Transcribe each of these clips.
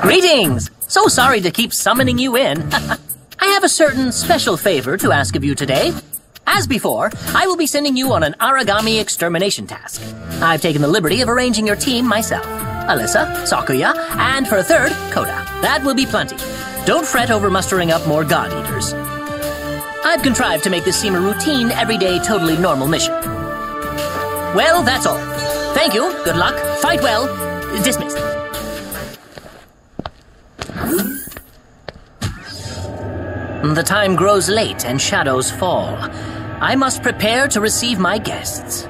Greetings! So sorry to keep summoning you in. I have a certain special favor to ask of you today. As before, I will be sending you on an origami extermination task. I've taken the liberty of arranging your team myself. Alyssa, Sakuya, and for a third, Koda. That will be plenty. Don't fret over mustering up more God Eaters. I've contrived to make this seem a routine, everyday, totally normal mission. Well, that's all. Thank you, good luck, fight well, dismissed. The time grows late and shadows fall. I must prepare to receive my guests.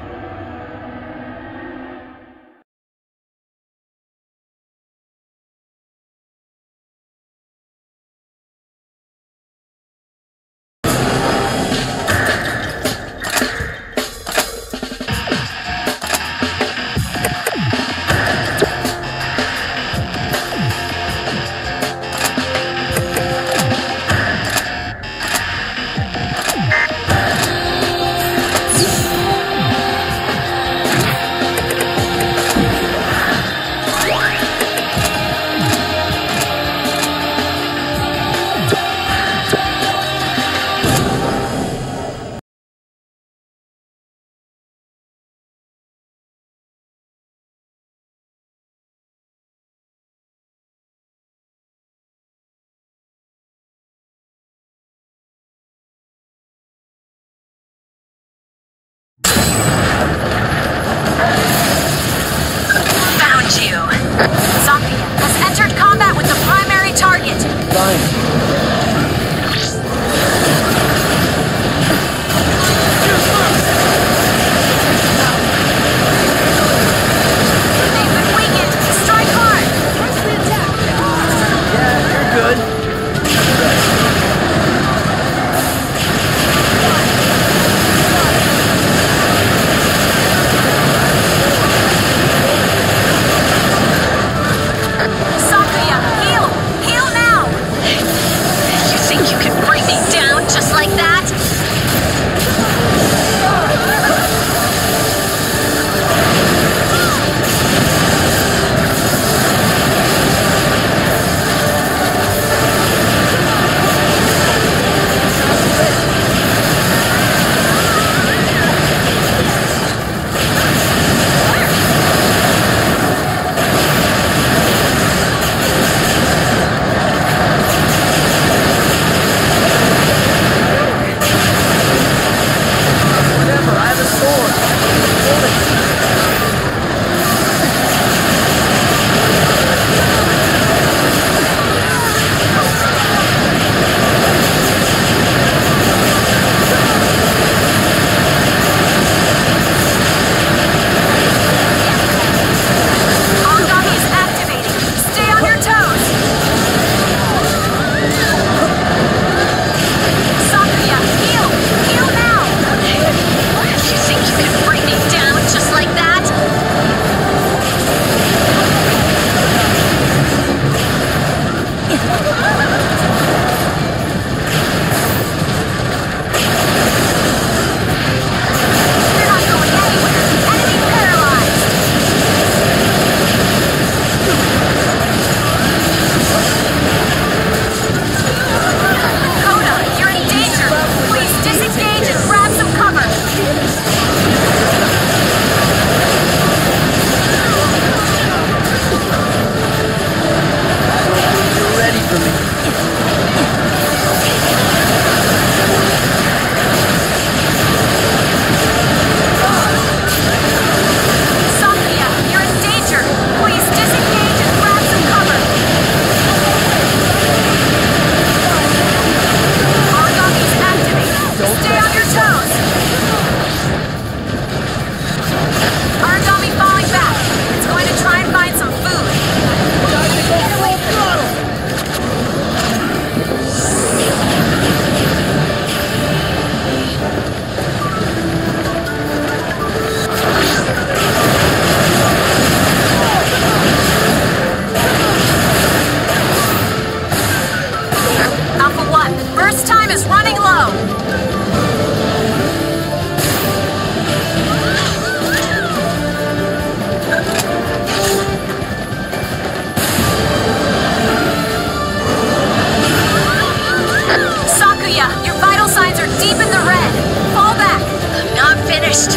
Sophia. Your vital signs are deep in the red. Fall back. I'm not finished.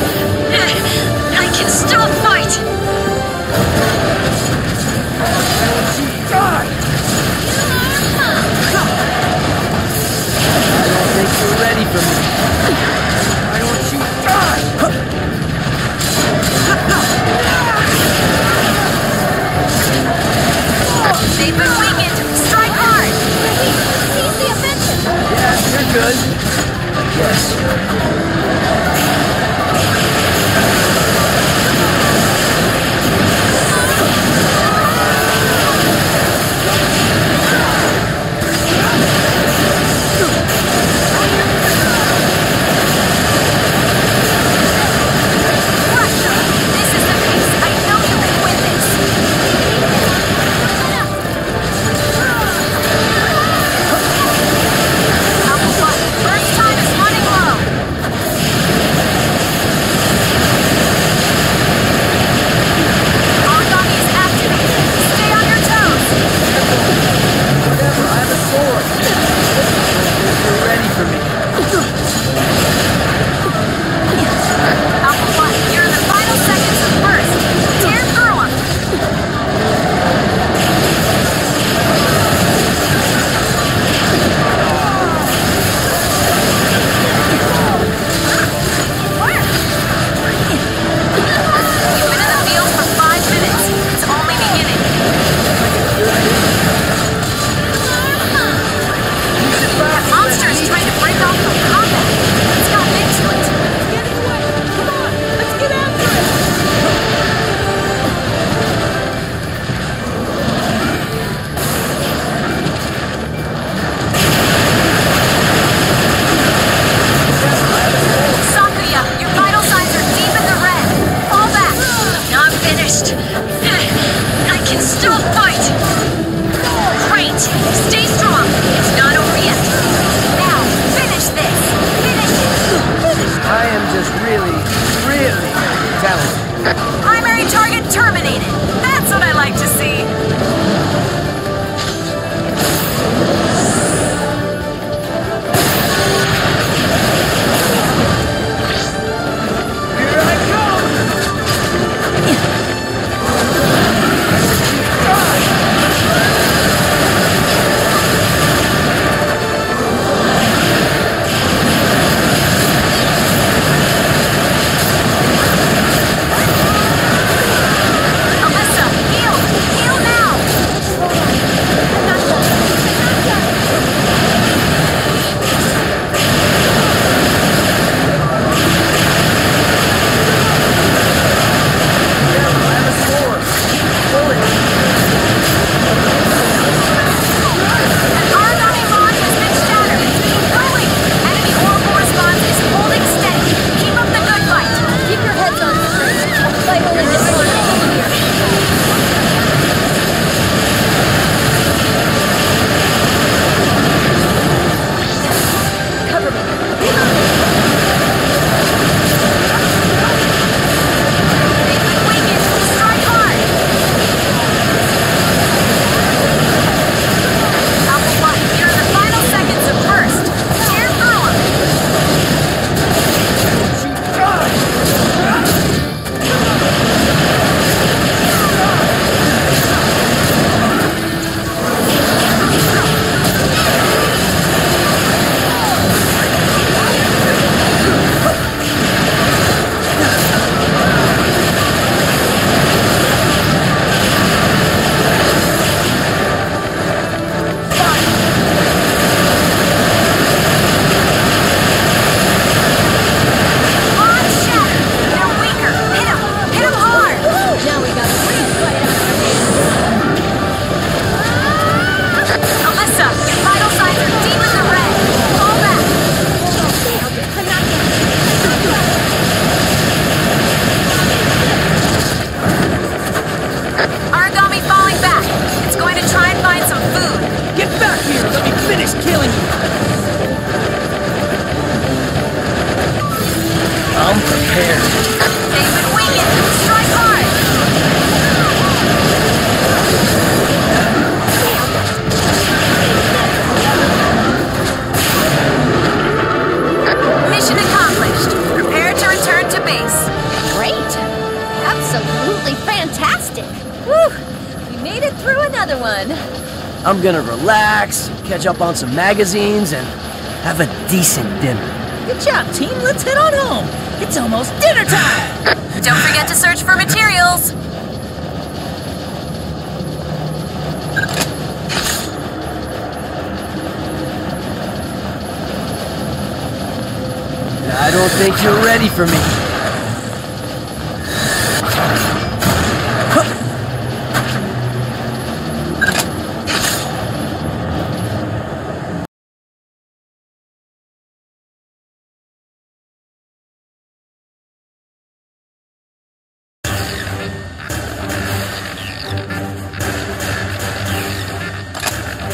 I can still fight. God! I don't think you're ready for me. Why don't you die? They've been weakened. Strike hard. Seize the offensive. Yeah, you're good. Yes. I'm gonna relax, catch up on some magazines, and have a decent dinner. Good job, team. Let's head on home. It's almost dinner time. Don't forget to search for materials. I don't think you're ready for me.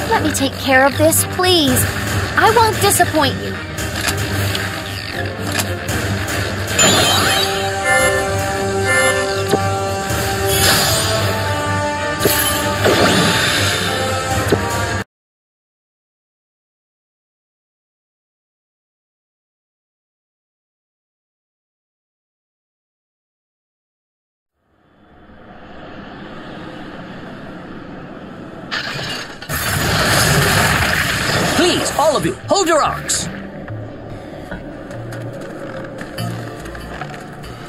Let me take care of this, please. I won't disappoint you. Please, all of you, hold your arcs.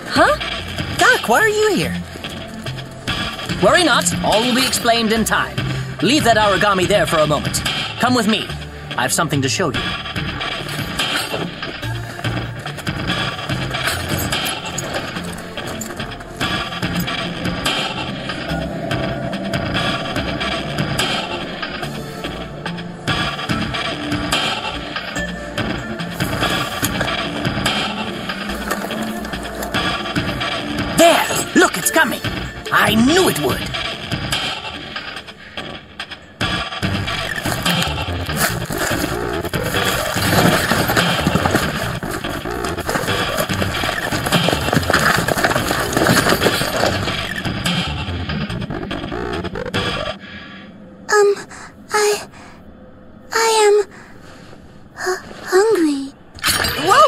Huh? Doc, why are you here? Worry not, all will be explained in time. Leave that origami there for a moment. Come with me. I have something to show you. There! Look, it's coming! I knew it would! I am hungry. Whoa!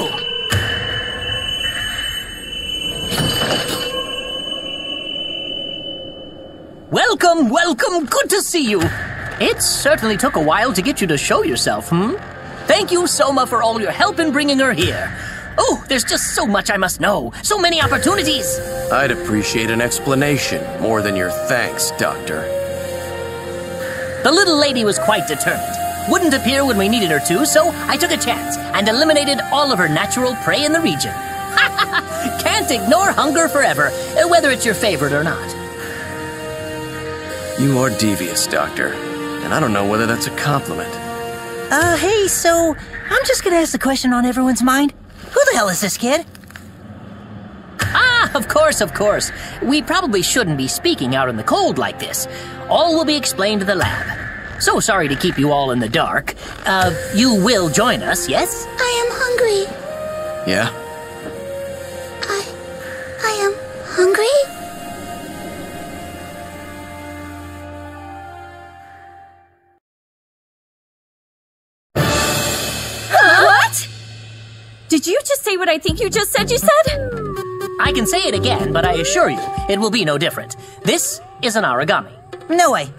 Welcome, welcome, good to see you. It certainly took a while to get you to show yourself, Thank you, Soma, for all your help in bringing her here. Oh, there's just so much I must know. So many opportunities. I'd appreciate an explanation more than your thanks, Doctor. The little lady was quite determined. Wouldn't appear when we needed her to, so I took a chance and eliminated all of her natural prey in the region. Can't ignore hunger forever, whether it's your favorite or not. You are devious, Doctor, and I don't know whether that's a compliment. Hey, so I'm just gonna ask the question on everyone's mind. Who the hell is this kid? Ah, of course, of course. We probably shouldn't be speaking out in the cold like this. All will be explained to the lab. So sorry to keep you all in the dark. You will join us, yes? I am hungry. Yeah? I am hungry? What? Did you just say what I think you just said you said? I can say it again, but I assure you, it will be no different. This is an origami. No way.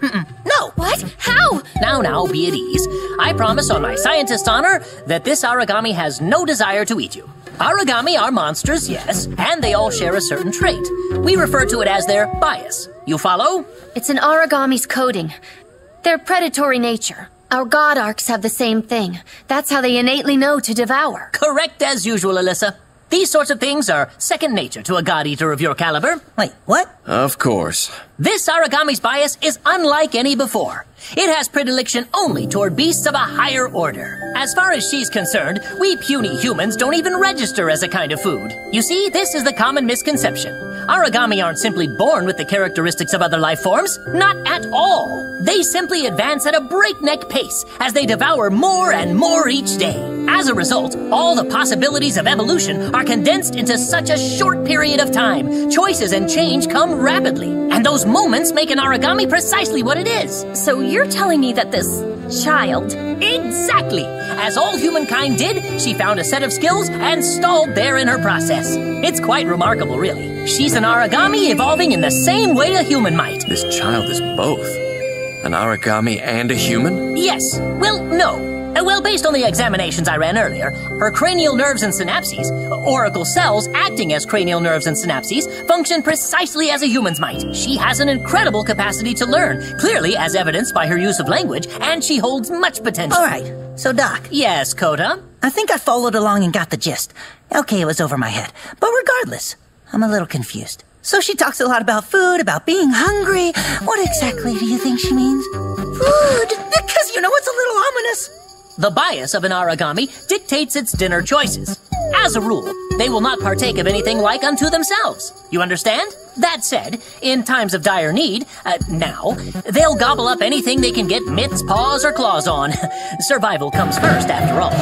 No! What? How? Now, be at ease. I promise on my scientist's honor that this origami has no desire to eat you. Origami are monsters, yes, and they all share a certain trait. We refer to it as their bias. You follow? It's an origami's coding. Their predatory nature. Our god arcs have the same thing. That's how they innately know to devour. Correct as usual, Alyssa. These sorts of things are second nature to a god-eater of your caliber. Wait, what? Of course. This origami's bias is unlike any before. It has predilection only toward beasts of a higher order. As far as she's concerned, we puny humans don't even register as a kind of food. You see, this is the common misconception. Origami aren't simply born with the characteristics of other life forms. Not at all. They simply advance at a breakneck pace as they devour more and more each day. As a result, all the possibilities of evolution are condensed into such a short period of time. Choices and change come rapidly, and those moments make an origami precisely what it is. So you're telling me that this child... Exactly! As all humankind did, she found a set of skills and stalled there in her process. It's quite remarkable, really. She's an origami evolving in the same way a human might. This child is both. An origami and a human? Yes. Well, no. Well, based on the examinations I ran earlier, her cranial nerves and synapses, oracle cells acting as cranial nerves and synapses, function precisely as a human's might. She has an incredible capacity to learn, clearly as evidenced by her use of language, and she holds much potential. All right, so Doc. Yes, Coda? I think I followed along and got the gist. Okay, it was over my head. But regardless, I'm a little confused. So she talks a lot about food, about being hungry. What exactly do you think she means? Food! Because, it's a little ominous. The bias of an origami dictates its dinner choices. As a rule, they will not partake of anything like unto themselves. You understand? That said, in times of dire need, now, they'll gobble up anything they can get mitts, paws, or claws on. Survival comes first, after all.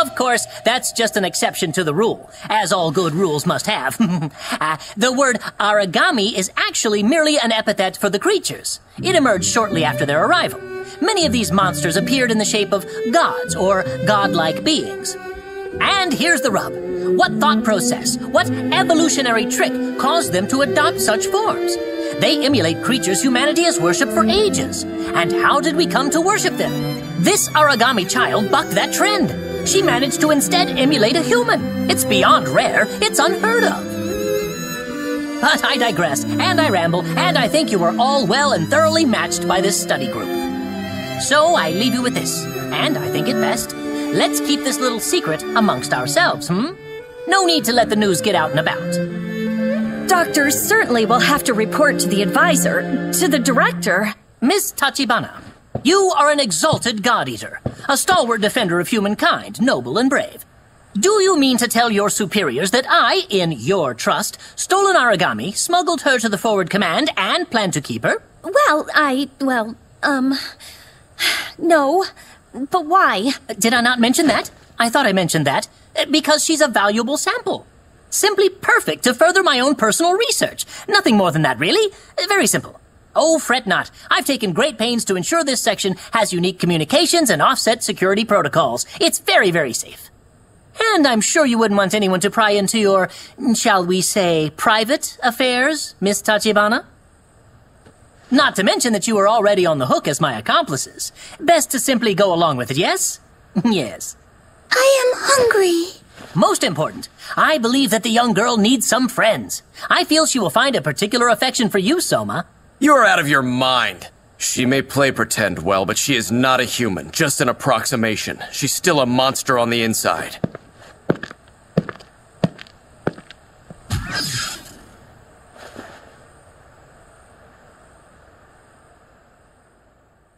Of course, that's just an exception to the rule, as all good rules must have. The word origami is actually merely an epithet for the creatures. It emerged shortly after their arrival. Many of these monsters appeared in the shape of gods or godlike beings. And here's the rub. What thought process, what evolutionary trick caused them to adopt such forms? They emulate creatures humanity has worshipped for ages. And how did we come to worship them? This origami child bucked that trend. She managed to instead emulate a human. It's beyond rare. It's unheard of. But I digress, and I ramble, and I think you are all well and thoroughly matched by this study group. So I leave you with this, and I think it best. Let's keep this little secret amongst ourselves, No need to let the news get out and about. Doctor certainly will have to report to the advisor, to the director. Miss Tachibana, you are an exalted god-eater, a stalwart defender of humankind, noble and brave. Do you mean to tell your superiors that I, in your trust, stole an origami, smuggled her to the forward command, and plan to keep her? No. But why? Did I not mention that? I thought I mentioned that. Because she's a valuable sample. Simply perfect to further my own personal research. Nothing more than that, really. Very simple. Oh, fret not. I've taken great pains to ensure this section has unique communications and offset security protocols. It's very, very safe. And I'm sure you wouldn't want anyone to pry into your, shall we say, private affairs, Miss Tachibana? Not to mention that you are already on the hook as my accomplices. Best to simply go along with it, yes? Yes. I am hungry. Most important, I believe that the young girl needs some friends. I feel she will find a particular affection for you, Soma. You're out of your mind. She may play pretend well, but she is not a human, just an approximation. She's still a monster on the inside.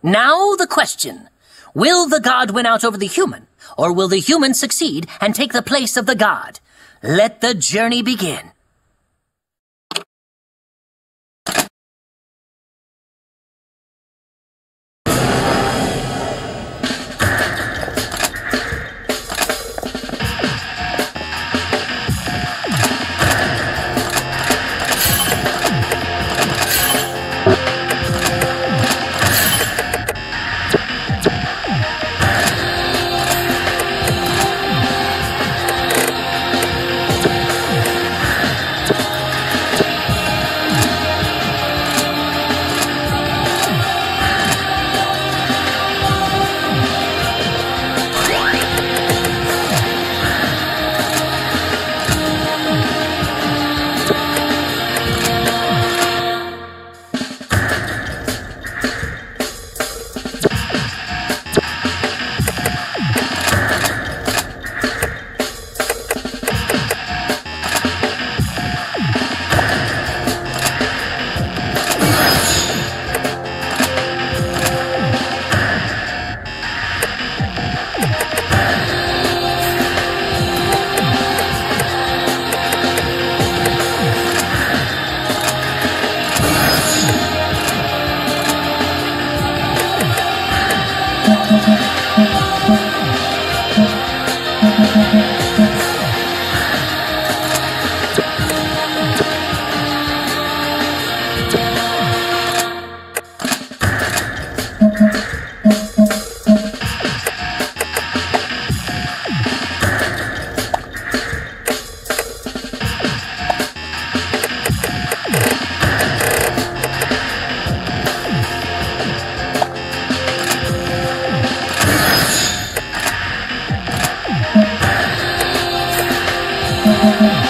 Now the question. Will the god win out over the human, or will the human succeed and take the place of the god? Let the journey begin. Carnage.